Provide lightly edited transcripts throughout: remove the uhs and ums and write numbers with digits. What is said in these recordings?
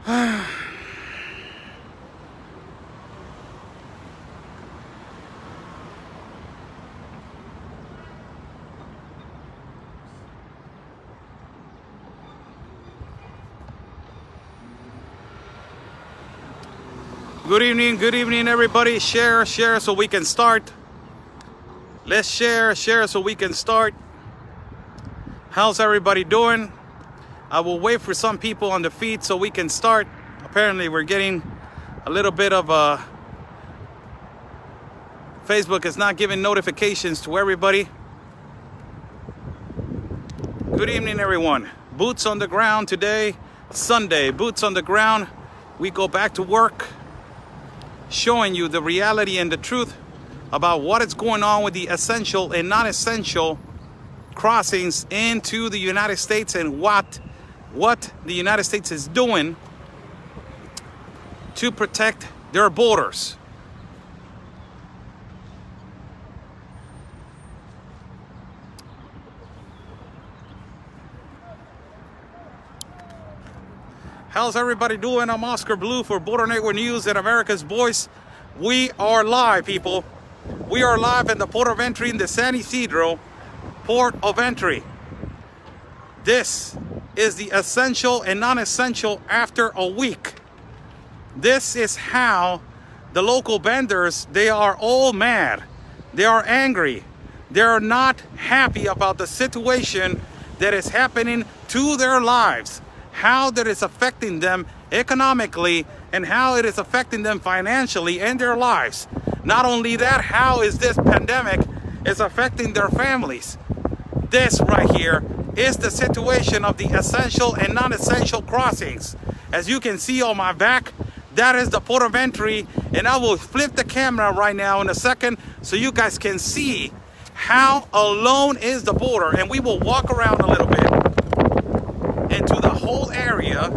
Good evening, everybody. Share so we can start. Let's share so we can start. How's everybody doing? I will wait for some people on the feed so we can start. Apparently, we're getting a little bit of Facebook is not giving notifications to everybody. Good evening, everyone. Boots on the ground today, Sunday. Boots on the ground. We go back to work, showing you the reality and the truth about what is going on with the essential and non-essential crossings into the United States and what the United States is doing to protect their borders. How's everybody doing? I'm Oscar Blue for Border Network News and America's Voice. We are live, people. We are live at the port of entry in the San Ysidro port of entry. This is the essential and non-essential after a week. This is how the local vendors, they are all mad. They are angry. They are not happy about the situation that is happening to their lives. How that is affecting them economically and how it is affecting them financially in their lives. Not only that, how is this pandemic is affecting their families. This right here is the situation of the essential and non-essential crossings. As you can see on my back, that is the port of entry, and I will flip the camera right now in a second so you guys can see how alone is the border, and we will walk around a little bit into the whole area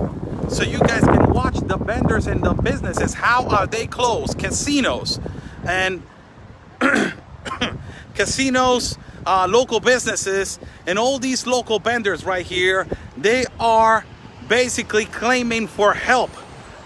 so you guys can watch the vendors and the businesses. How are they closed? Casinos and casinos, local businesses, and all these local vendors right here, they are basically claiming for help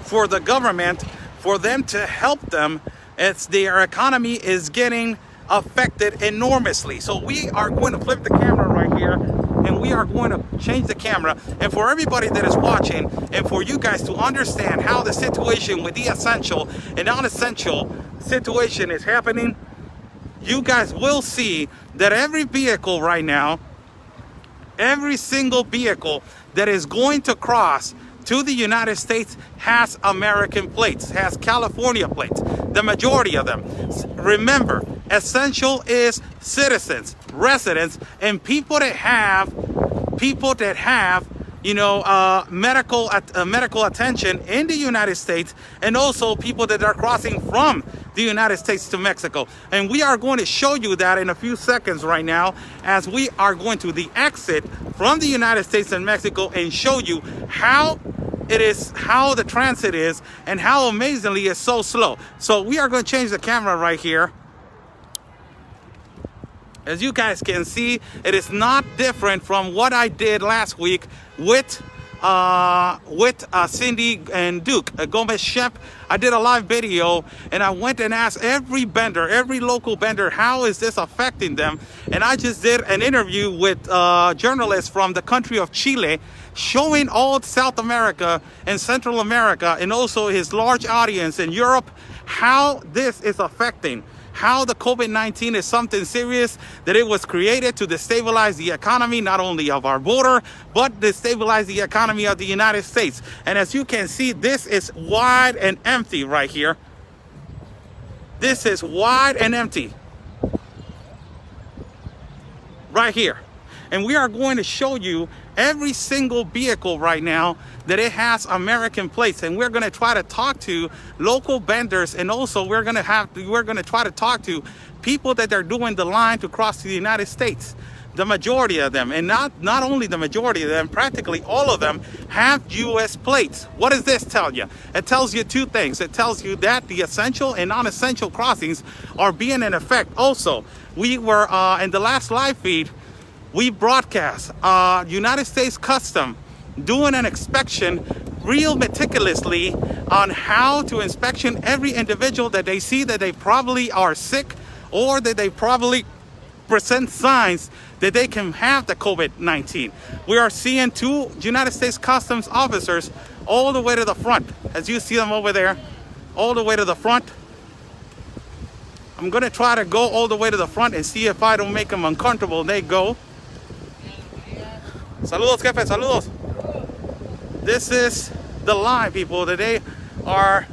for the government, for them to help them as their economy is getting affected enormously. So we are going to flip the camera right here, and we are going to change the camera. And for everybody that is watching, and for you guys to understand how the situation with the essential and non-essential situation is happening, you guys will see that every vehicle right now, every single vehicle that is going to cross to the United States has American plates, has California plates, the majority of them. Remember, essential is citizens, residents, and people that have medical attention in the United States, and also people that are crossing from the United States to Mexico. And we are going to show you that in a few seconds right now, as we are going to the exit from the United States and Mexico, and show you how it is, how the transit is, and how amazingly it's so slow. So we are going to change the camera right here. As you guys can see, it is not different from what I did last week with Cindy and Duke Gomez Shep. I did a live video, and I went and asked every vendor, every local vendor, how is this affecting them? And I just did an interview with journalists from the country of Chile, showing all South America and Central America, and also his large audience in Europe, how this is affecting, how the COVID-19 is something serious, that it was created to destabilize the economy, not only of our border, but destabilize the economy of the United States. And as you can see, this is wide and empty right here. This is wide and empty right here. And we are going to show you every single vehicle right now that it has American plates, and we're going to try to talk to local vendors, and also we're going to try to talk to people that are doing the line to cross to the United States. The majority of them, and not only the majority of them, practically all of them have U.S. plates. What does this tell you? It tells you two things. It tells you that the essential and non-essential crossings are being in effect. Also, we were in the last live feed, we broadcast United States Custom doing an inspection real meticulously on how to inspection every individual that they see that they probably are sick or that they probably present signs that they can have the COVID-19. We are seeing 2 United States Customs officers all the way to the front. As you see them over there, all the way to the front. I'm gonna try to go all the way to the front and see if I don't make them uncomfortable. They go. Saludos, jefe, saludos. This is the line, people. That they are,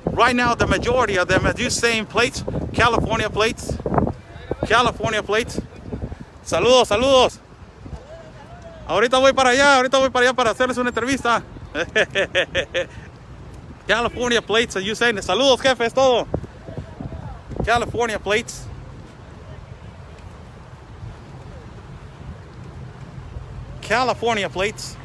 right now, the majority of them, as you see, plates, California plates. California plates. Saludos, saludos. Ahorita voy para allá para hacerles una entrevista. California plates, as you saying, saludos, jefe, es todo. California plates. California plates.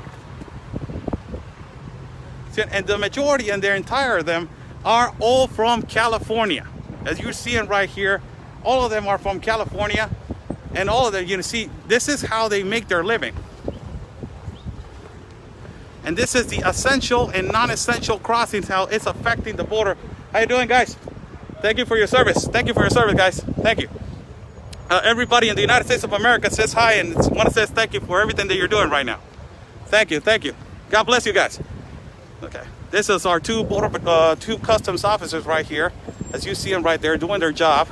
And the majority and their entire of them are all from California. As you're seeing right here, all of them are from California. And all of them, you can see, this is how they make their living. And this is the essential and non-essential crossings, how it's affecting the border. How you doing, guys? Thank you for your service. Thank you for your service, guys. Thank you. Everybody in the United States of America says hi and want to say thank you for everything that you're doing right now. Thank you, thank you. God bless you guys. Okay, this is our 2 customs officers right here. As you see them right there doing their job.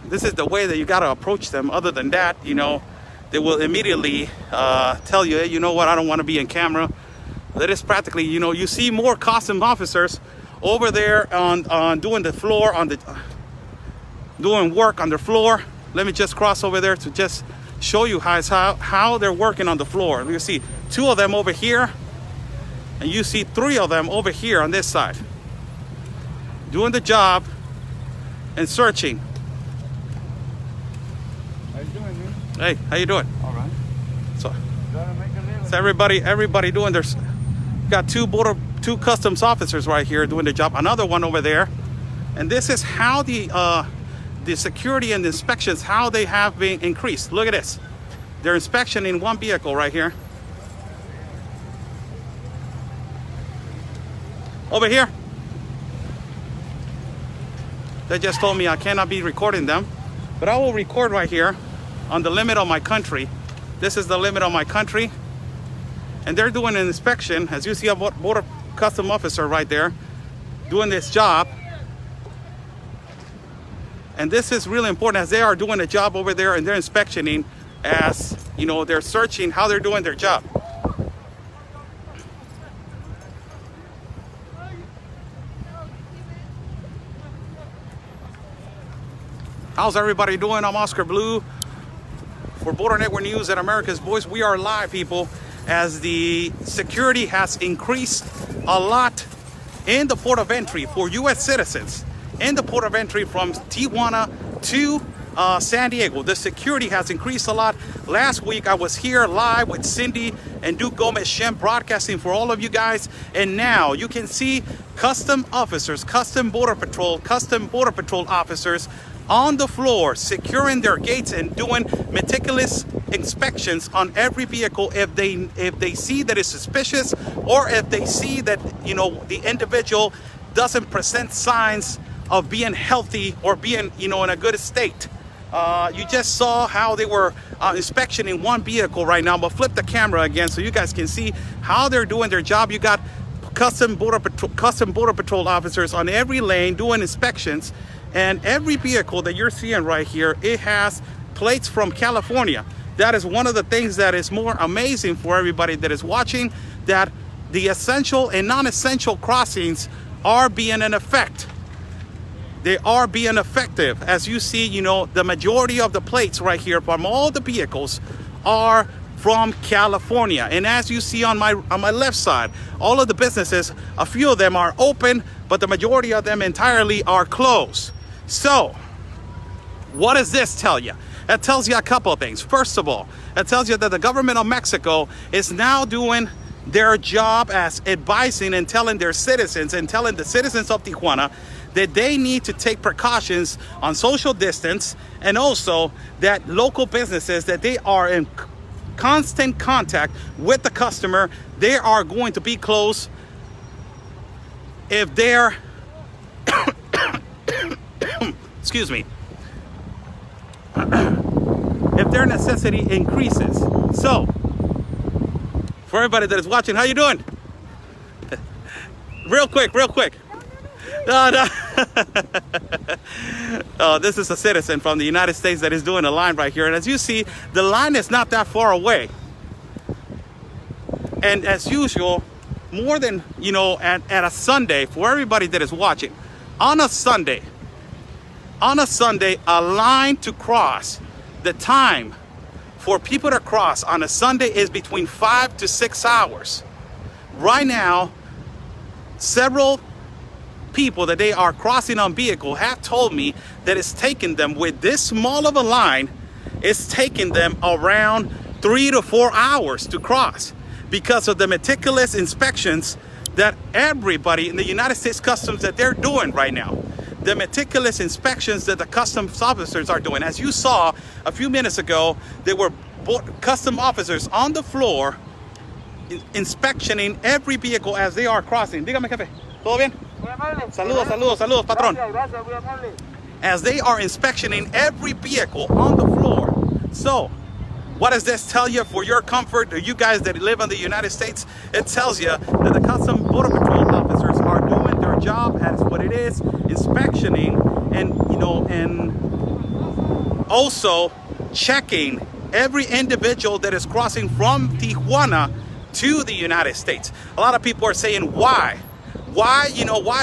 This is the way that you got to approach them. Other than that, you know, they will immediately tell you, hey, you know what, I don't want to be in camera. That is practically, you know, you see more customs officers over there on doing the floor, doing work on the floor. Let me just cross over there to just show you how they're working on the floor. You see 2 of them over here, and you see 3 of them over here on this side, doing the job and searching. How you doing, man? Hey, how you doing? All right. So Make a living. everybody doing their. Got 2 customs officers right here doing the job. Another one over there, and this is how the security and the inspections, how they have been increased. Look at this. They're inspecting one vehicle right here. Over here. They just told me I cannot be recording them, but I will record right here on the limit of my country. This is the limit of my country. And they're doing an inspection. As you see a border custom officer right there doing this job. And this is really important as they are doing a job over there and they're inspectioning, as you know, they're searching how they're doing their job. How's everybody doing? I'm Oscar Blue for Border Network News and America's Voice. We are live, people, as the security has increased a lot in the port of entry for U.S. citizens. In the port of entry from Tijuana to San Diego, the security has increased a lot. Last week, I was here live with Cindy and Duke Gomez-Shem broadcasting for all of you guys. And now you can see custom officers, custom border patrol officers on the floor, securing their gates and doing meticulous inspections on every vehicle if they see that it's suspicious, or if they see that, you know, the individual doesn't present signs of being healthy or being, you know, in a good state. You just saw how they were inspecting one vehicle right now, but flip the camera again so you guys can see how they're doing their job. You got custom border patrol officers on every lane doing inspections. And every vehicle that you're seeing right here, it has plates from California. That is one of the things that is more amazing for everybody that is watching, that the essential and non-essential crossings are being in effect. They are being effective. As you see, you know, the majority of the plates right here from all the vehicles are from California. And as you see on my left side, all of the businesses, a few of them are open, but the majority of them entirely are closed. So, what does this tell you? It tells you a couple of things. First of all, it tells you that the government of Mexico is now doing their job as advising and telling their citizens and telling the citizens of Tijuana that they need to take precautions on social distance, and also that local businesses, that they are constant contact with the customer, they are going to be closed if their excuse me, if their necessity increases. So for everybody that is watching, how you doing? Real quick. This is a citizen from the United States that is doing a line right here. And as you see, the line is not that far away. And as usual, more than, at a Sunday, for everybody that is watching, on a Sunday, a line to cross, the time for people to cross on a Sunday is between 5 to 6 hours. Right now, several people that they are crossing on vehicle have told me that it's taken them, with this small of a line, it's taken them around 3 to 4 hours to cross because of the meticulous inspections that everybody in the United States Customs that they're doing right now. The meticulous inspections that the customs officers are doing. As you saw a few minutes ago, there were custom officers on the floor inspectioning every vehicle as they are crossing. Dígame, jefe, ¿todo bien? Saludos, patrón. As they are inspectioning every vehicle on the floor. So, what does this tell you for your comfort, or you guys that live in the United States? It tells you that the Customs Border Patrol officers are doing their job as what it is, inspectioning and also checking every individual that is crossing from Tijuana to the United States. A lot of people are saying, why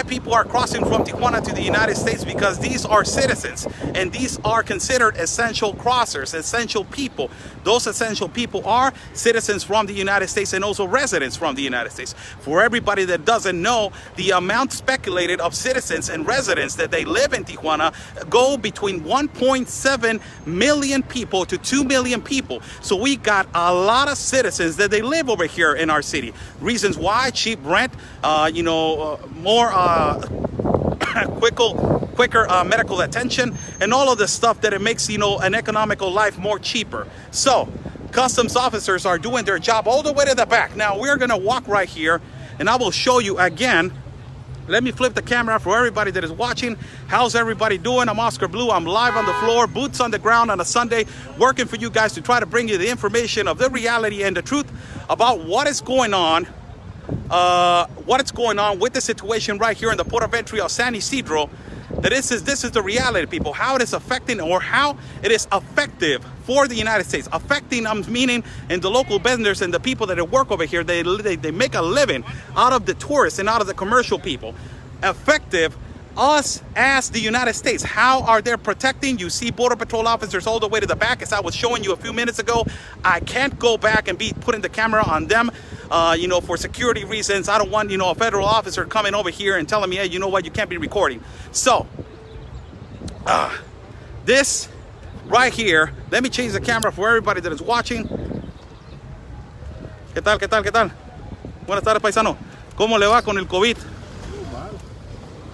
people are crossing from Tijuana to the United States? Because these are citizens and these are considered essential crossers, essential people. Those essential people are citizens from the United States and also residents from the United States. For everybody that doesn't know, the amount speculated of citizens and residents that they live in Tijuana go between 1.7 million people to 2 million people. So we got a lot of citizens that they live over here in our city. Reasons why: cheap rent, more quicker medical attention, and all of the stuff that it makes an economical life more cheaper. So customs officers are doing their job all the way to the back. Now we're gonna walk right here and I will show you again. Let me flip the camera for everybody that is watching. How's everybody doing? I'm Oscar Blue. I'm live on the floor, boots on the ground on a Sunday, working for you guys to try to bring you the information of the reality and the truth about what is going on with the situation right here in the port of entry of San Ysidro. That this is the reality, people. How it is affecting, or how it is effective for the United States. Affecting, I'm meaning, in the local vendors and the people that work over here. They make a living out of the tourists and out of the commercial people. Effective us as the United States. How are they protecting? You see Border Patrol officers all the way to the back, as I was showing you a few minutes ago. I can't go back and be putting the camera on them, for security reasons. I don't want, a federal officer coming over here and telling me, hey, you know what, you can't be recording. So, this right here, let me change the camera for everybody that is watching. ¿Qué tal? Buenas tardes, paisano. ¿Cómo le va con el COVID?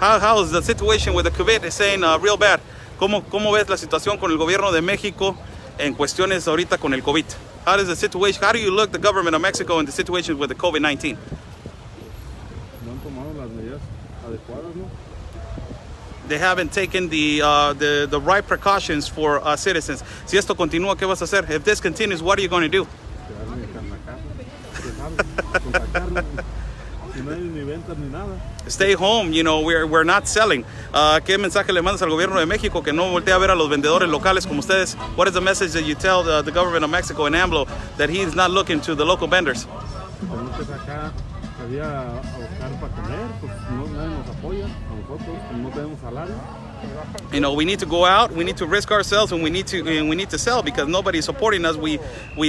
How is the situation with the COVID? It's saying real bad. ¿Cómo ves la situación con el gobierno de México en cuestiones ahorita con el COVID? How is the situation? How do you look the government of Mexico in the situation with the COVID-19? No han tomado las medidas adecuadas, ¿no? They haven't taken the right precautions for citizens. Si esto continúa, ¿qué vas a hacer? If this continues, what are you going to do? Quedarme en la casa, contactarlos. Si no hay ni ventas ni nada. Stay home, we're not selling. ¿Qué mensaje le mandas al gobierno de México que no voltea a ver a los vendedores locales como ustedes? What is the message that you tell the government of Mexico and AMLO that he's not looking to the local vendors? Tenemos que sacar a buscar para comer, pues nadie nos apoya a nosotros, no tenemos salario. We need to go out, we need to risk ourselves, and we need to sell because nobody's supporting us. We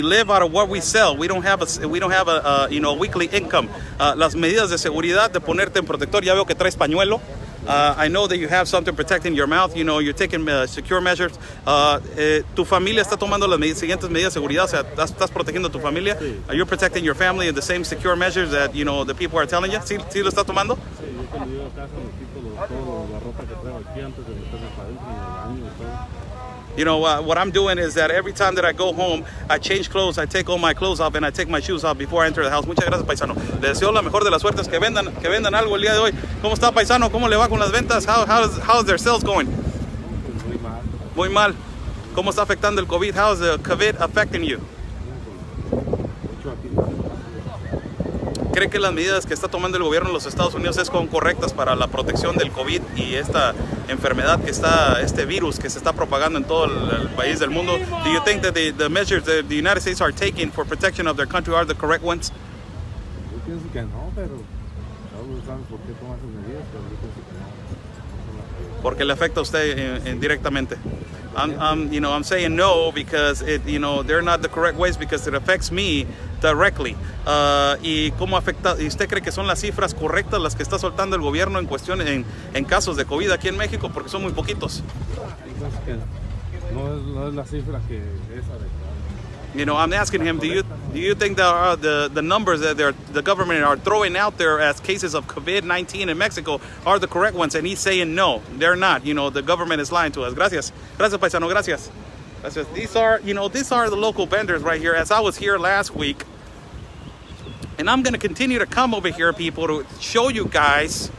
live out of what we sell. We don't have a weekly income. Las medidas de seguridad, de ponerte en protector. Ya veo que traes pañuelo. I know that you have something protecting your mouth. You're taking secure measures. Tu familia está tomando las siguientes medidas de seguridad. O sea, estás protegiendo a tu familia. Sí. Are you protecting your family in the same secure measures that the people are telling you? ¿Sí lo está tomando? Sí, yo cuando llego a casa me quito toda la ropa que traigo aquí antes de meterme para adentro en el baño y todo. You know, what I'm doing is that every time that I go home, I change clothes, I take all my clothes off, and I take my shoes off before I enter the house. Muchas gracias, paisano. Le deseo la mejor de las suertes, que vendan algo el día de hoy. ¿Cómo está, paisano? ¿Cómo le va con las ventas? How's their sales going? Muy mal. Muy mal. ¿Cómo está afectando el COVID? How is the COVID affecting you? Mucho aquí. ¿Cree que las medidas que está tomando el gobierno de los Estados Unidos son correctas para la protección del COVID y esta enfermedad que está, este virus que se está propagando en todo el país del mundo? Do you think that the measures that the United States are taking for protection of their country are the correct ones? Yo pienso que no, pero todos saben por qué toman sus medidas, pero yo pienso que no. No son las que... Porque le afecta a usted indirectamente. I'm saying no because they're not the correct ways because it affects me directly. ¿Y cómo afecta? ¿Y usted cree que son las cifras correctas las que está soltando el gobierno en cuestión en casos de COVID aquí en México? Porque son muy poquitos. Entonces, que no es la cifra que esa de... I'm asking him, do you think that the numbers that the government are throwing out there as cases of COVID-19 in Mexico are the correct ones? And he's saying no, they're not. The government is lying to us. Gracias, paisano. Gracias. These are the local vendors right here. As I was here last week, and I'm going to continue to come over here, people, to show you guys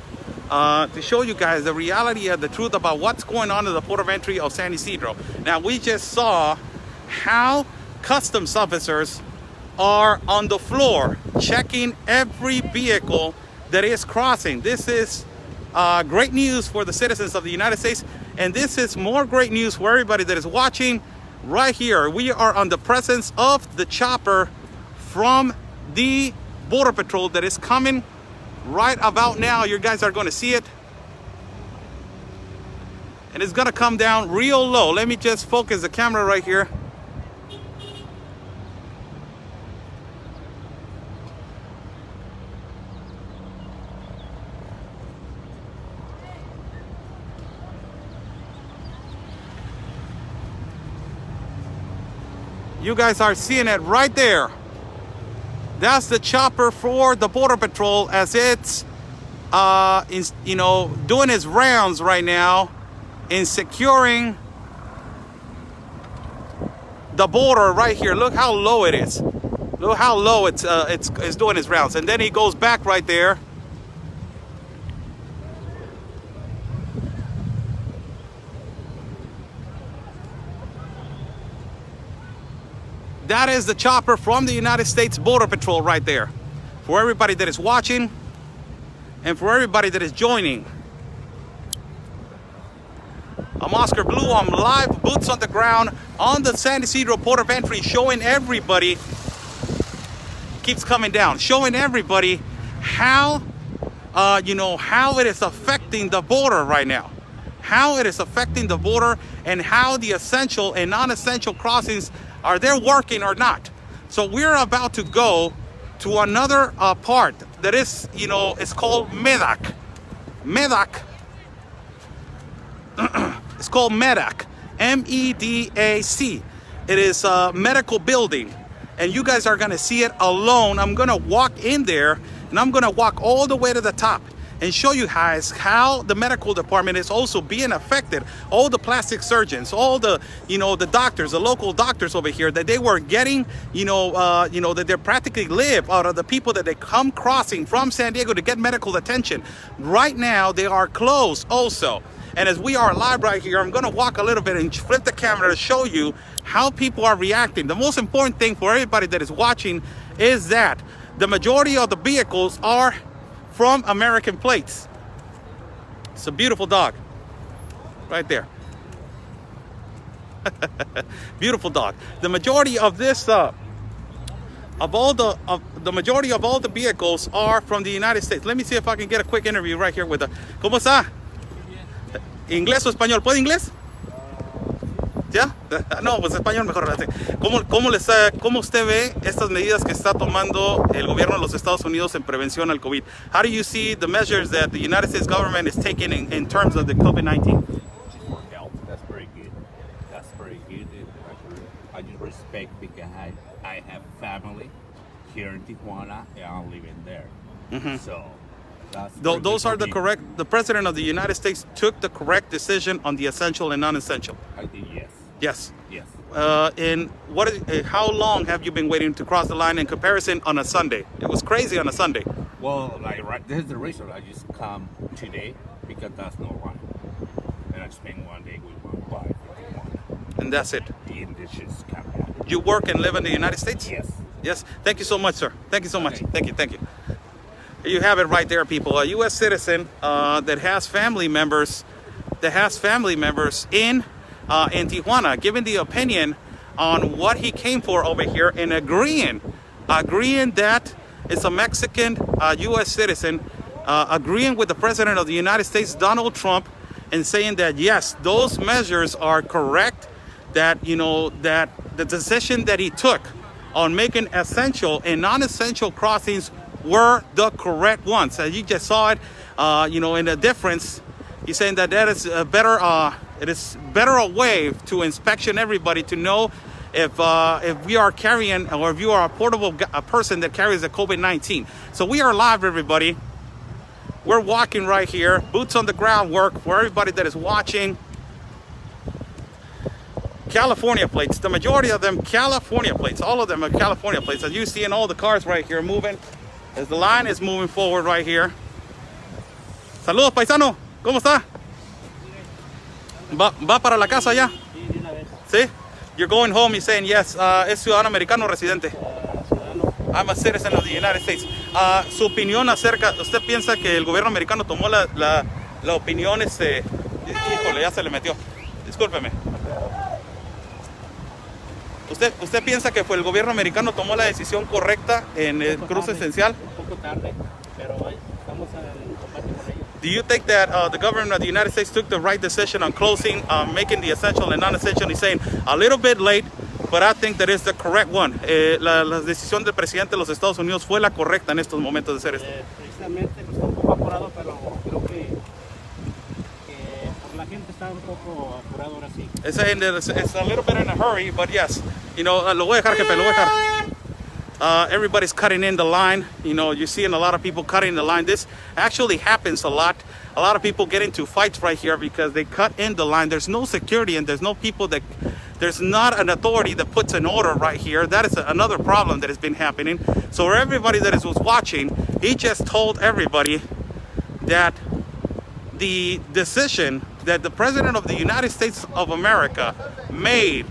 the reality of the truth about what's going on in the port of entry of San Ysidro. Now, we just saw how customs officers are on the floor checking every vehicle that is crossing. This is great news for the citizens of the United States, and this is more great news for everybody that is watching right here. We are on the presence of the chopper from the Border Patrol that is coming right about now. You guys are going to see it, and it's going to come down real low. Let me just focus the camera right here. You guys are seeing it right there. That's the chopper for the Border Patrol as it's, doing its rounds right now in securing the border right here. Look how low it is. Look how low it's doing its rounds. And then he goes back right there. That is the chopper from the United States Border Patrol right there. For everybody that is watching and for everybody that is joining. I'm Oscar Blue. I'm live, boots on the ground on the San Ysidro Port of Entry, showing everybody, keeps coming down, showing everybody how it is affecting the border right now. How it is affecting the border and how the essential and non-essential crossings are they working or not? So we're about to go to another part that is, it's called MEDAC. MEDAC. It's called MEDAC. MEDAC. It is a medical building. And you guys are going to see it alone. I'm going to walk in there and I'm going to walk all the way to the top and show you guys how the medical department is also being affected. All the plastic surgeons, all the, the doctors, the local doctors over here, that they were getting, that they practically live out of the people that they come crossing from San Diego to get medical attention. Right now, they are closed also. And as we are live right here, I'm gonna walk a little bit and flip the camera to show you how people are reacting. The most important thing for everybody that is watching is that the majority of the vehicles are from American plates. It's a beautiful dog right there. Beautiful dog. The majority of this the majority of all the vehicles are from the United States. Let me see if I can get a quick interview right here with the... ¿Cómo está? ¿Inglés o español? ¿Puede inglés? ¿Ya? No, pues español mejor. ¿Cómo usted ve estas medidas que está tomando el gobierno de los Estados Unidos en prevención al COVID? How do you see the measures that the United States government is taking in terms of the COVID-19? For health, that's very good. That's very good. I just respect because I have family here in Tijuana and I'm living there. Mm-hmm. So that's those are the correct. The president of the United States took the correct decision on the essential and non-essential. I think yes. Yes. Yes. And how long have you been waiting to cross the line in comparison on a Sunday? It was crazy on a Sunday. Well, this is the reason I just come today because that's no line. And I spend one day with my wife in Tijuana. And that's it. And this just come out. You work and live in the United States? Yes. Yes. Thank you so much, sir. Thank you so much. Okay. Thank you. You have it right there, people. A U.S. citizen that has family members in Tijuana, giving the opinion on what he came for over here and agreeing that it's a Mexican U.S. citizen, agreeing with the President of the United States, Donald Trump, and saying that yes, those measures are correct, that that the decision that he took on making essential and non-essential crossings were the correct ones. As you just saw it, in the difference, he's saying that is a better, it is better a way to inspection everybody to know if we are carrying, or if you are a person that carries the COVID-19. So we are live, everybody. We're walking right here, boots on the ground work for everybody that is watching. California plates, the majority of them California plates, all of them are California plates. As you see in all the cars right here moving, as the line is moving forward right here. Saludos, paisano, ¿cómo está? ¿Va para la casa ya? ¿Sí? You're going home, you're saying yes, es ciudadano americano residente. I'm a citizen of the United States. Su opinión acerca, ¿usted piensa que el gobierno americano tomó la opinión, híjole, ya se le metió, discúlpeme. ¿Usted piensa que fue el gobierno americano tomó la decisión correcta en el cruce esencial? Un poco tarde, pero estamos en combate con ellos. Do you think that the government of the United States took the right decision on closing, making the essential and non-essential? He's saying a little bit late, but I think that is the correct one. La decisión del presidente de los Estados Unidos fue la correcta en estos momentos de hacer esto. Precisamente, pues está un poco apurado, pero creo que la gente está un poco apurado ahora sí. It's saying that it's a little bit in a hurry, but yes, lo voy a dejar, jefe, lo voy a dejar. Everybody's cutting in the line. You're seeing a lot of people cutting the line. This actually happens a lot. A lot of people get into fights right here because they cut in the line. There's no security and there's no people there's not an authority that puts an order right here. That is another problem that has been happening. So everybody that was watching, he just told everybody that the decision that the President of the United States of America made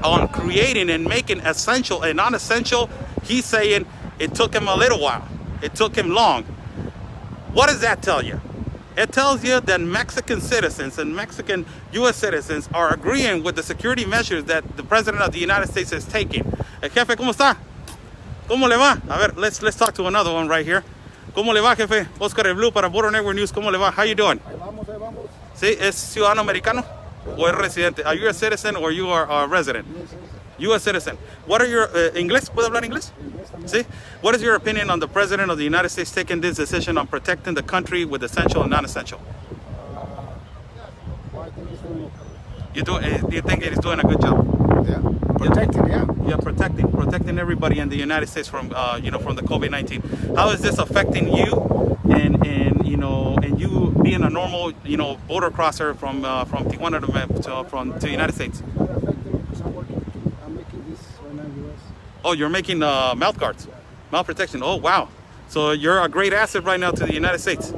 on creating and making essential and non-essential, he's saying it took him a little while. It took him long. What does that tell you? It tells you that Mexican citizens and Mexican U.S. citizens are agreeing with the security measures that the President of the United States is taking. Jefe, ¿cómo está? ¿Cómo le va? A ver, let's talk to another one right here. ¿Cómo le va, jefe? Oscar el Blue para Border Network News. ¿Cómo le va? How you doing? Ahí vamos. ¿Sí? ¿Es ciudadano americano? ¿O es residente? Are you a citizen or you are a resident? U.S. citizen. What are your English? ¿Puedo hablar inglés? ¿Sí? What is your opinion on the President of the United States taking this decision on protecting the country with essential and non-essential? I think he's doing You think it is doing a good job? yeah. Protecting, yeah. Yeah, protecting everybody in the United States from from the COVID-19. How is this affecting you and you being a normal border crosser from Tijuana to the United States? Because I'm making this right now in the US. Oh, you're making mouth guards, mouth protection. Oh, wow. So you're a great asset right now to the United States.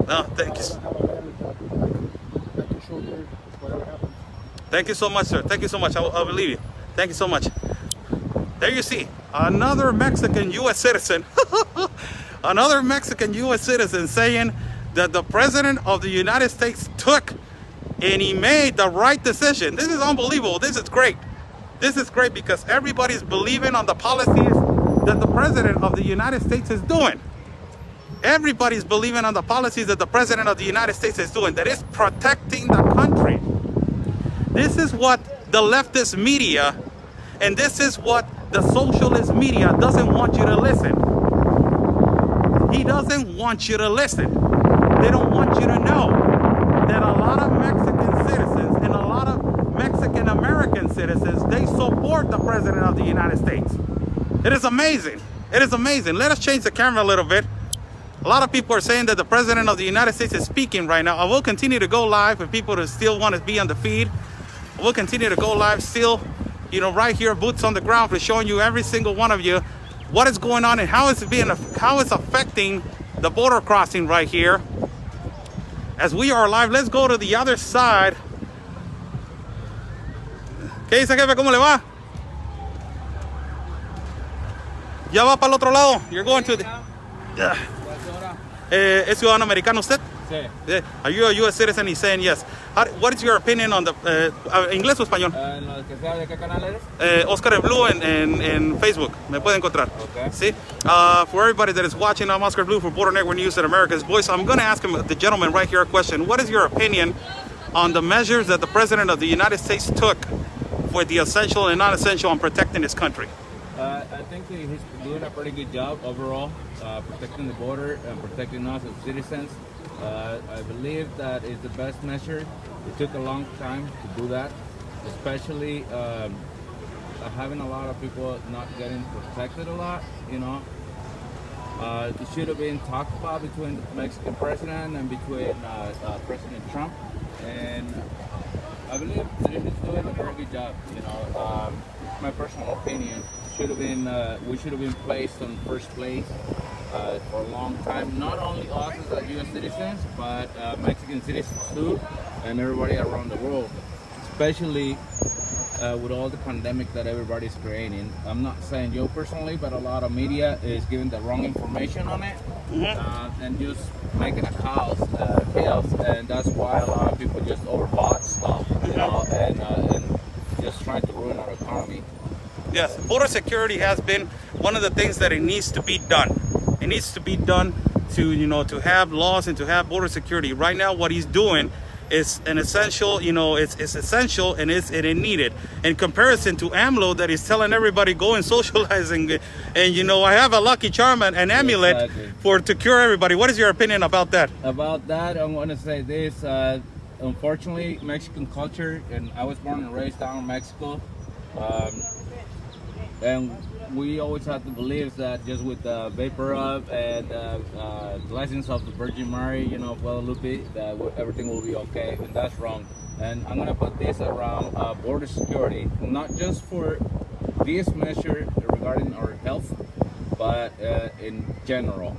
No, thank you. Thank you so much, sir. Thank you so much. I believe you. Thank you so much. There you see another Mexican U.S. citizen, another Mexican U.S. citizen saying that the President of the United States took and he made the right decision. This is unbelievable. This is great. This is great because everybody's believing on the policies that the President of the United States is doing. Everybody's believing on the policies that the President of the United States is doing, that is protecting the country. This is what the leftist media and this is what the socialist media doesn't want you to listen. He doesn't want you to listen. They don't want you to know that a lot of Mexican citizens and a lot of Mexican American citizens, they support the President of the United States. It is amazing. It is amazing. Let us change the camera a little bit. A lot of people are saying that the President of the United States is speaking right now. I will continue to go live for people who still want to be on the feed. We'll continue to go live still, right here, boots on the ground, for showing you, every single one of you, what is going on and how it's affecting the border crossing right here. As we are live, let's go to the other side. ¿Qué dice, jefe? ¿Cómo le va? Ya va para el otro lado. You're going to the... ¿Es ciudadano americano usted? Sí. Are you a U.S. citizen? He's saying yes. What is your opinion on the... ¿Inglés o español? ¿De qué canal eres? Oscar el Blue en Facebook. Me puede encontrar. Okay. See? For everybody that is watching, I'm Oscar Blue for Border Network News at America's Voice. I'm going to ask him, the gentleman right here, a question. What is your opinion on the measures that the President of the United States took for the essential and non-essential on protecting his country? I think that he's doing a pretty good job overall, protecting the border and protecting us as citizens. I believe that is the best measure. It took a long time to do that, especially having a lot of people not getting protected a lot, It should have been talked about between the Mexican president and between President Trump. And I believe that he's doing a very good job, my personal opinion. We should have been placed on first place for a long time. Not only us as U.S. citizens, but Mexican citizens too, and everybody around the world. Especially with all the pandemic that everybody's creating. I'm not saying you personally, but a lot of media is giving the wrong information on it, and just making a chaos, and that's why a lot of people just overbought stuff, and just trying to ruin our economy. Yes, border security has been one of the things that it needs to be done. It needs to be done to, to have laws and to have border security. Right now, what he's doing is an essential, it's essential and it's needed. In comparison to AMLO, that is telling everybody go and socializing, and I have a lucky charm and amulet to cure everybody. What is your opinion about that? About that, I want to say this. Unfortunately, Mexican culture, and I was born and raised down in Mexico. And we always have to believe that just with the vapor up and the blessings of the Virgin Mary, Guadalupe, that everything will be okay, and that's wrong. And I'm gonna put this around border security, not just for this measure regarding our health, but in general.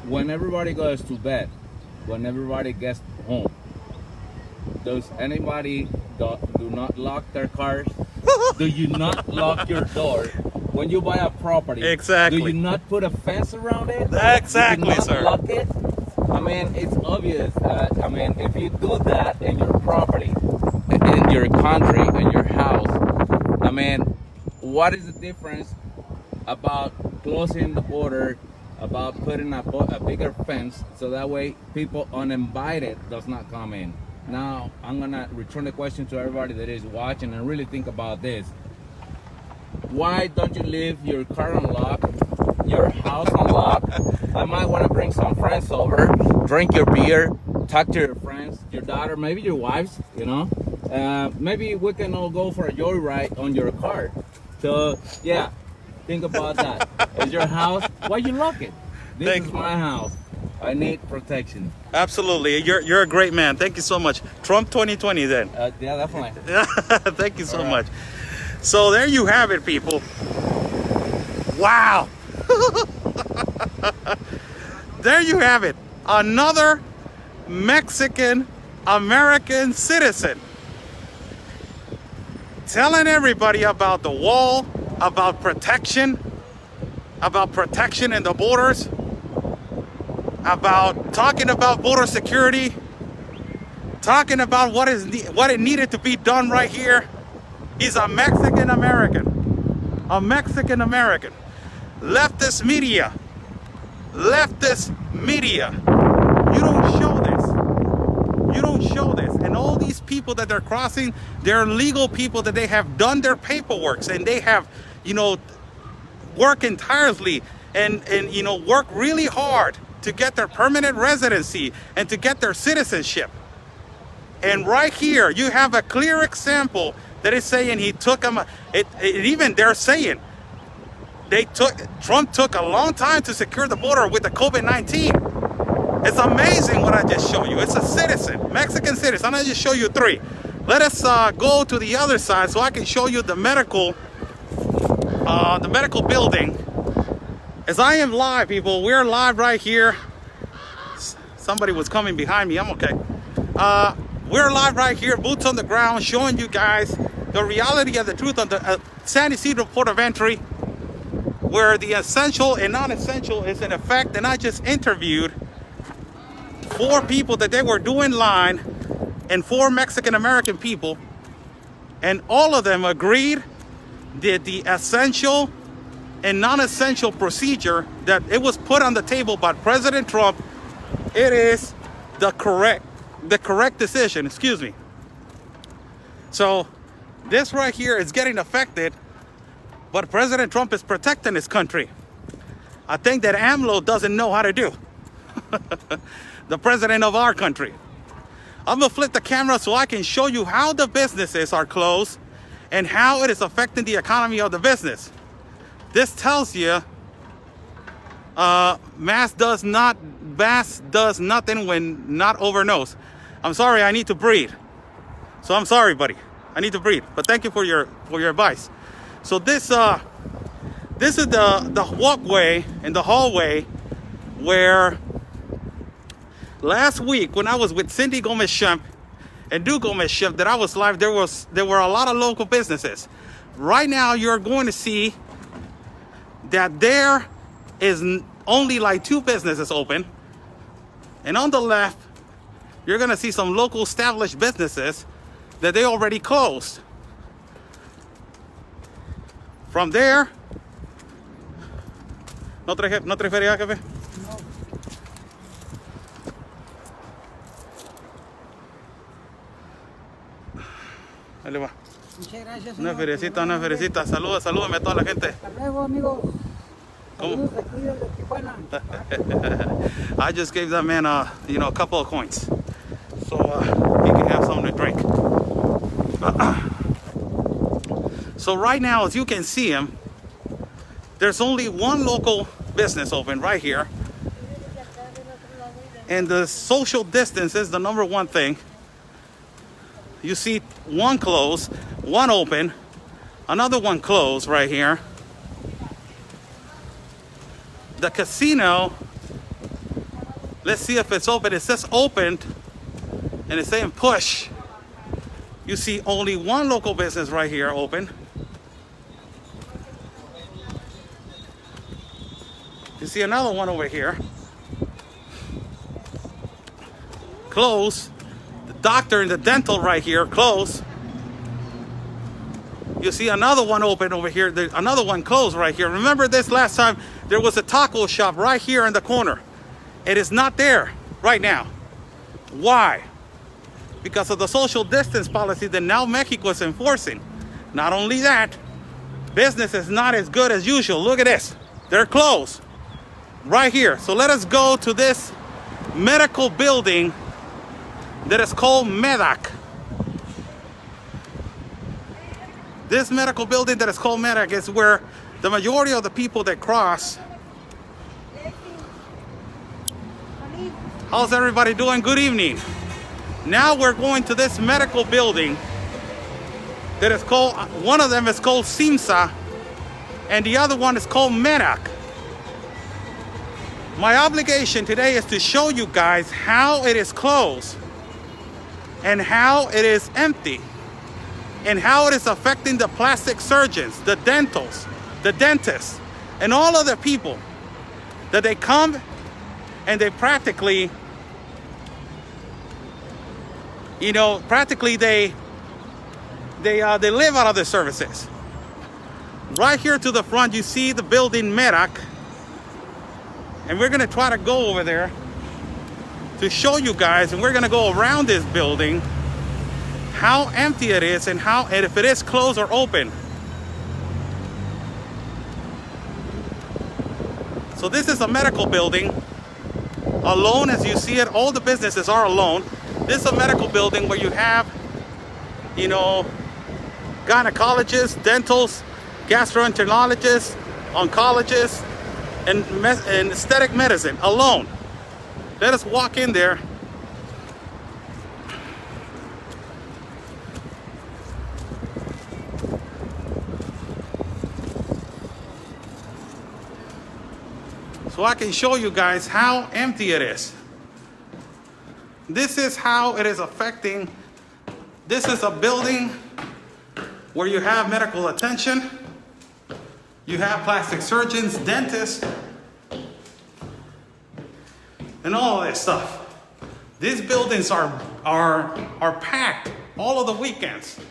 When everybody goes to bed, when everybody gets home, does anybody do not lock their cars? Do you not lock your door? When you buy a property, exactly. Do you not put a fence around it? Exactly, do you not sir. Lock it? I mean, it's obvious. If you do that in your property, in your country, in your house, what is the difference about closing the border, about putting a bigger fence so that way people uninvited does not come in? Now, I'm going to return the question to everybody that is watching and really think about this. Why don't you leave your car unlocked, your house unlocked? I might want to bring some friends over, drink your beer, talk to your friends, your daughter, maybe your wives, maybe we can all go for a joyride on your car. So, yeah, think about that. It's your house. Why you lock it? This is my house. I need protection. Absolutely. You're a great man. Thank you so much. Trump 2020 then. Yeah, definitely. Thank you so much. So there you have it, people. Wow. There you have it. Another Mexican American citizen telling everybody about the wall, about protection in the borders, about talking about border security, talking about what it needed to be done right here. He's a Mexican American. A Mexican American. Leftist media. You don't show this. You don't show this. And all these people that they're crossing, they're legal people that they have done their paperwork and they have, working tirelessly and work really hard to get their permanent residency and to get their citizenship. And right here, you have a clear example that is saying he took them. Even they're saying Trump took a long time to secure the border with the COVID-19. It's amazing what I just showed you. It's a citizen, Mexican citizen. I just show you three. let us go to the other side so I can show you the medical building. As I am live, people, we're live right here. Somebody was coming behind me. I'm okay. We're live right here, boots on the ground, showing you guys the reality of the truth on the San Ysidro port of entry, where the essential and non-essential is in effect. And I just interviewed 4 people that they were doing line, and 4 Mexican American people, and all of them agreed that the essential and non-essential procedure that it was put on the table by President Trump, it is the correct decision, excuse me. So this right here is getting affected, but President Trump is protecting his country. I think that AMLO doesn't know how to do. The president of our country. I'm gonna flip the camera so I can show you how the businesses are closed and how it is affecting the economy of the business. This tells you mass does nothing when not over knows. I'm sorry, I need to breathe. So I'm sorry, buddy. I need to breathe. But thank you for your advice. So this is the walkway and the hallway where last week when I was with Cindy Gomez-Schemp and Du Gomez-Schemp that I was live, there were a lot of local businesses. Right now you're going to see that there is only like 2 businesses open. And on the left, you're gonna see some local established businesses that they already closed. From there, ¿no trajería café? Ahí le va. Muchas gracias. Una feriecita. Salúdame a toda la gente. Hasta luego, amigos. ¿Cómo? Saludos aquí desde Tijuana. I just gave that man a couple of coins, so he can have something to drink. So right now, as you can see him, there's only one local business open right here, and the social distance is the number one thing. You see one closed, one open, another one closed right here. The casino, let's see if it's open. It says opened and it's saying push. You see only one local business right here open. You see another one over here closed. The doctor and the dental right here closed. You see another one open over here. Another one closed right here. Remember this last time there was a taco shop right here in the corner. It is not there right now. Why? Because of the social distance policy that now Mexico is enforcing. Not only that, business is not as good as usual. Look at this. They're closed right here. So let us go to this medical building that is called MEDAC. This medical building that is called MEDAC is where the majority of the people that cross. How's everybody doing? Good evening. Now we're going to this medical building that is called, one of them is called SIMSA and the other one is called MEDAC. My obligation today is to show you guys how it is closed and how it is empty and how it is affecting the plastic surgeons, the dentals, the dentists, and all other people that they come and they practically, they live out of their services. Right here to the front, you see the building MEDAC, and we're gonna try to go over there to show you guys, and we're gonna go around this building, how empty it is and if it is closed or open. So this is a medical building, alone as you see it. All the businesses are alone. This is a medical building where you have, gynecologists, dentals, gastroenterologists, oncologists, and aesthetic medicine alone. Let us walk in there. so I can show you guys how empty it is. This is how it is affecting. This is a building where you have medical attention, you have plastic surgeons, dentists, and all of this stuff. These buildings are packed all of the weekends.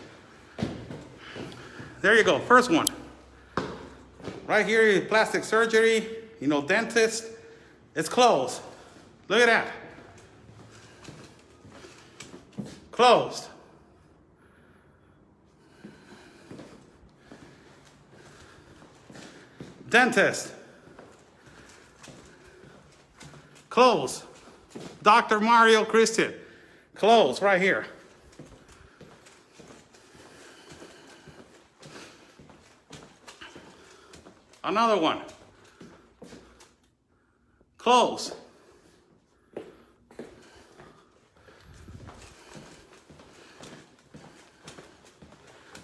There you go, first one. Right here, plastic surgery, dentist. It's closed. Look at that. Closed. Dentist. Closed. Dr. Mario Christian. Closed right here. Another one. Closed.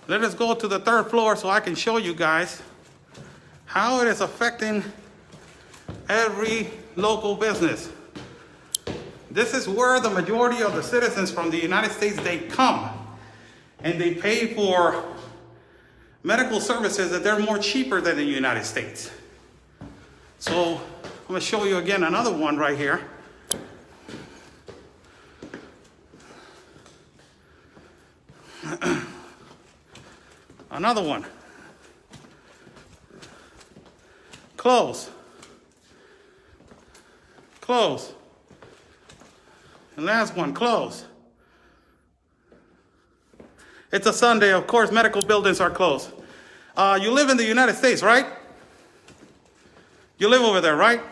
Let us go to the third floor so I can show you guys how it is affecting every local business. This is where the majority of the citizens from the United States, they come and they pay for medical services that they're more cheaper than the United States. So I'm gonna show you again another one right here. Another one. Close. Close. And last one, close. It's a Sunday, of course, medical buildings are closed. You live in the United States, right? You live over there, right?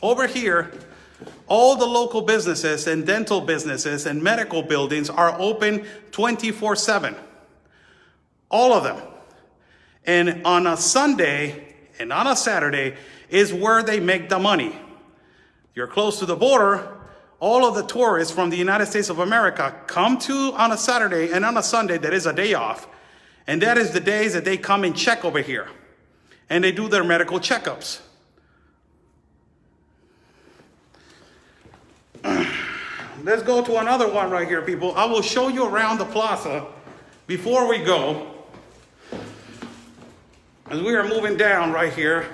Over here, all the local businesses and dental businesses and medical buildings are open 24/7. All of them. And on a Sunday and on a Saturday is where they make the money. You're close to the border. All of the tourists from the United States of America come to on a Saturday, and on a Sunday, that is a day off. And that is the days that they come and check over here. And they do their medical checkups. Let's go to another one right here, people. I will show you around the plaza before we go. As we are moving down right here.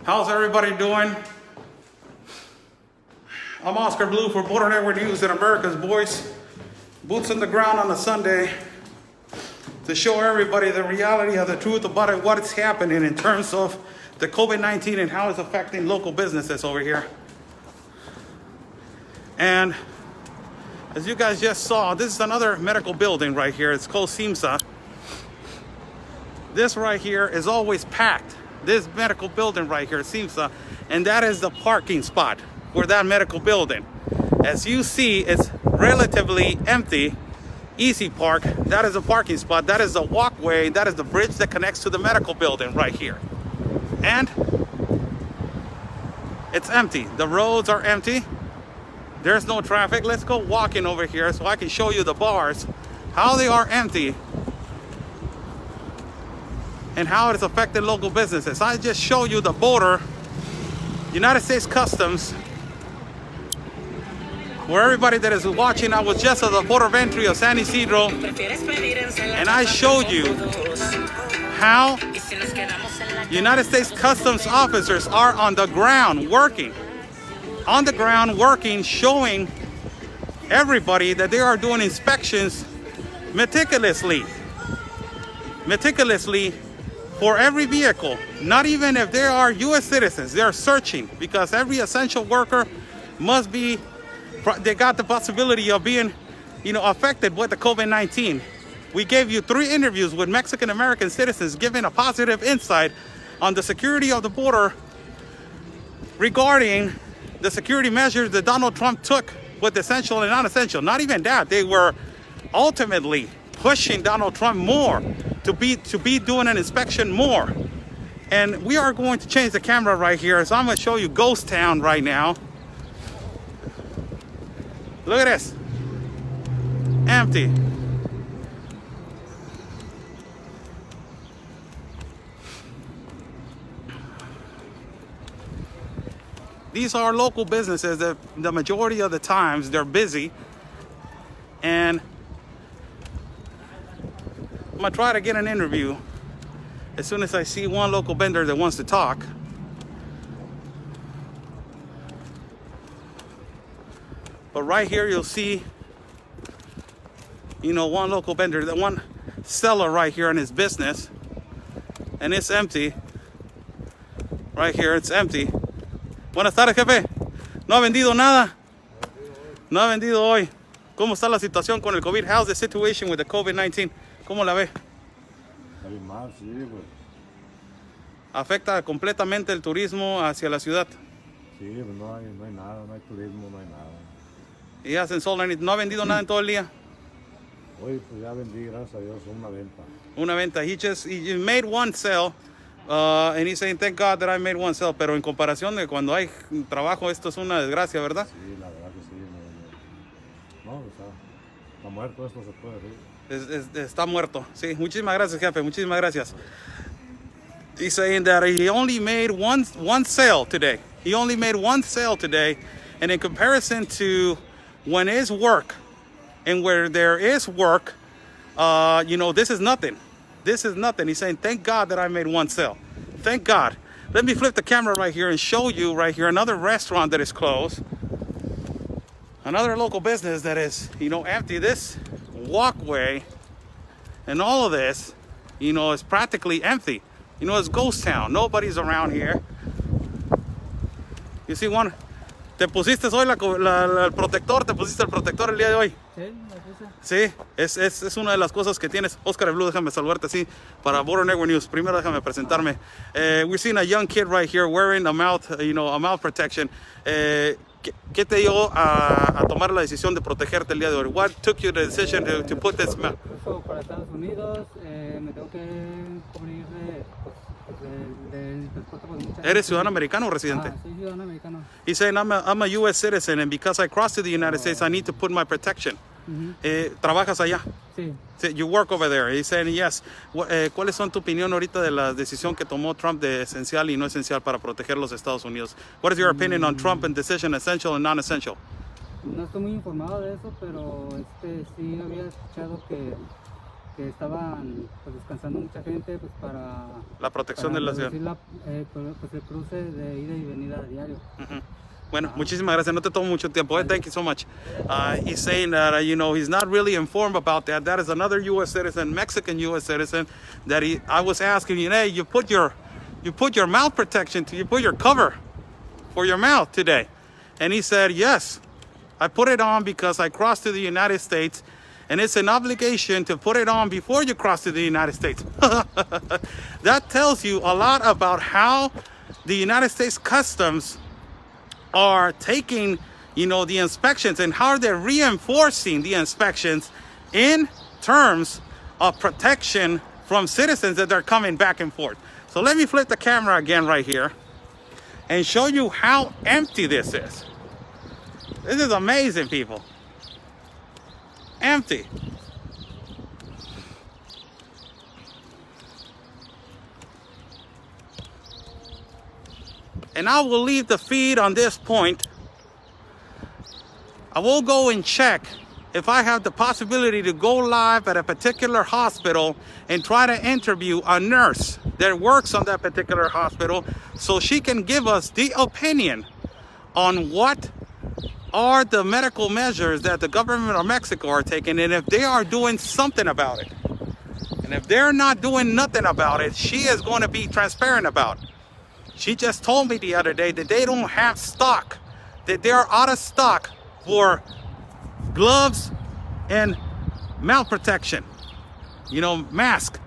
How's everybody doing? I'm Oscar Blue for Border Network News and America's Voice. Boots on the ground on a Sunday to show everybody the reality of the truth about it, what is happening in terms of the COVID-19 and how it's affecting local businesses over here. And as you guys just saw, this is another medical building right here. It's called SIMSA. This right here is always packed. This medical building right here, SIMSA, and that is the parking spot for that medical building. As you see, it's relatively empty. Easy Park, that is a parking spot. That is the walkway. That is the bridge that connects to the medical building right here. And it's empty. The roads are empty. There's no traffic. Let's go walking over here so I can show you the bars, how they are empty and how it is affecting local businesses. I just show you the border, United States Customs. For everybody that is watching, I was just at the port of entry of San Ysidro, and I showed you how United States Customs officers are on the ground working. On the ground working, showing everybody that they are doing inspections meticulously for every vehicle. Not even if they are US citizens, they are searching, because every essential worker must be, they got the possibility of being, affected with the COVID-19. We gave you 3 interviews with Mexican American citizens giving a positive insight on the security of the border regarding the security measures that Donald Trump took with essential and non-essential. Not even that, they were ultimately pushing Donald Trump more to be doing an inspection more. And we are going to change the camera right here, so I'm going to show you Ghost Town right now. Look at this. empty. These are local businesses that the majority of the times they're busy, and I'm gonna try to get an interview as soon as I see one local vendor that wants to talk. But right here you'll see, you know, one local vendor, the one seller right here in his business, and it's empty. Right here, it's empty. Buenas tardes, jefe. ¿No ha vendido nada? No ha vendido hoy. ¿Cómo está la situación con el COVID? How's the situation with the COVID-19? ¿Cómo la ve? Hay más, sí, pues. ¿Afecta completamente el turismo hacia la ciudad? Sí, pues no hay nada, no hay turismo, no hay nada. He hasn't sold anything. ¿No ha vendido nada en todo el día? Hoy pues ya vendí, gracias a Dios, una venta. Una venta. He made one sale, and he's saying, thank God that I made one sale. Pero en comparación de cuando hay trabajo, esto es una desgracia, ¿verdad? Sí, la verdad que sí. No, está muerto esto, se puede decir. Está muerto. Sí, muchísimas gracias, jefe. Muchísimas gracias. He's saying that he only made one sale today. He only made one sale today. And in comparison to when is work and where there is work, you know, this is nothing. This is nothing. He's saying, thank God that I made one sale. Thank God. Let me flip the camera right here and show you right here another restaurant that is closed. Another local business that is, you know, empty. This walkway and all of this, you know, is practically empty. You know, it's ghost town. Nobody's around here. You see one? ¿Te pusiste hoy el protector? ¿Te pusiste el protector el día de hoy? Sí, me puse. Sí, es una de las cosas que tienes. Oscar el Blue, déjame saludarte así para Border Network News. Primero déjame presentarme. We're seeing a young kid right here wearing a mouth protection. ¿Qué te dio a tomar la decisión de protegerte el día de hoy? What took you the decision to put this mouth? Para Estados Unidos, me tengo que cubrir del transporte por mucha ¿Eres ciudadano americano o residente? soy ciudadano americano. He's saying I'm a U.S. citizen, and because I crossed to the United States, I need to put my protection. ¿Trabajas allá? Sí. You work over there. He's saying yes. ¿Cuáles son tu opinión ahorita de la decisión que tomó Trump de esencial y no esencial para proteger los Estados Unidos? What is your opinion on Trump and decision essential and non-essential? No estoy muy informado de eso, pero sí había escuchado que estaban pues, descansando mucha gente pues, para la protección de la ciudad. Pues, el cruce de ida y venida a diario. Bueno, muchísimas gracias. No te tomo mucho tiempo. Thank you so much. He's saying that, you know, he's not really informed about that. That is another U.S. citizen, Mexican U.S. citizen, that I was asking, hey, you put your mouth protection, you put your cover for your mouth today. And he said, yes, I put it on because I crossed to the United States, and it's an obligation to put it on before you cross to the United States. That tells you a lot about how the United States Customs are taking, you know, the inspections and how they're reinforcing the inspections in terms of protection from citizens that are coming back and forth. So let me flip the camera again right here and show you how empty this is. This is amazing, people. Empty. And I will leave the feed on this point. I will go and check if I have the possibility to go live at a particular hospital and try to interview a nurse that works on that particular hospital so she can give us the opinion on what are the medical measures that the government of Mexico are taking, and if they are doing something about it. And if they're not doing nothing about it, she is going to be transparent about it. She just told me the other day that they don't have stock, that they're out of stock for gloves and mouth protection, you know, mask.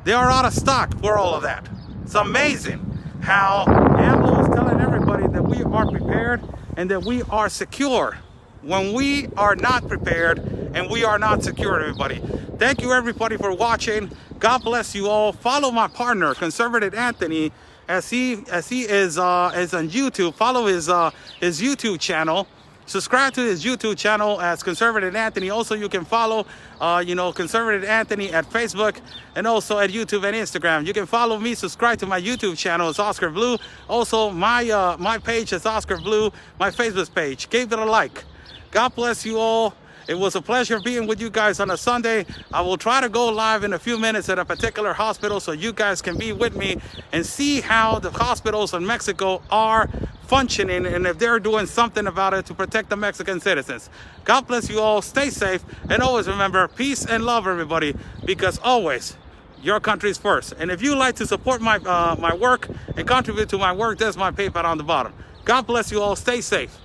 They are out of stock for all of that. It's amazing how AMLO is telling everybody that we are prepared and that we are secure when we are not prepared and we are not secure, everybody. Thank you, everybody, for watching. God bless you all. Follow my partner, Conservative Anthony, as he is on YouTube. Follow his YouTube channel. Subscribe to his YouTube channel as Conservative Anthony. Also, you can follow, Conservative Anthony at Facebook and also at YouTube and Instagram. You can follow me, subscribe to my YouTube channel. It's Oscar Blue. Also, my page is Oscar Blue, my Facebook page. Give it a like. God bless you all. It was a pleasure being with you guys on a Sunday. I will try to go live in a few minutes at a particular hospital so you guys can be with me and see how the hospitals in Mexico are functioning and if they're doing something about it to protect the Mexican citizens. God bless you all. Stay safe. And always remember, peace and love, everybody, because always your country is first. And if you like to support my work and contribute to my work, there's my PayPal on the bottom. God bless you all. Stay safe.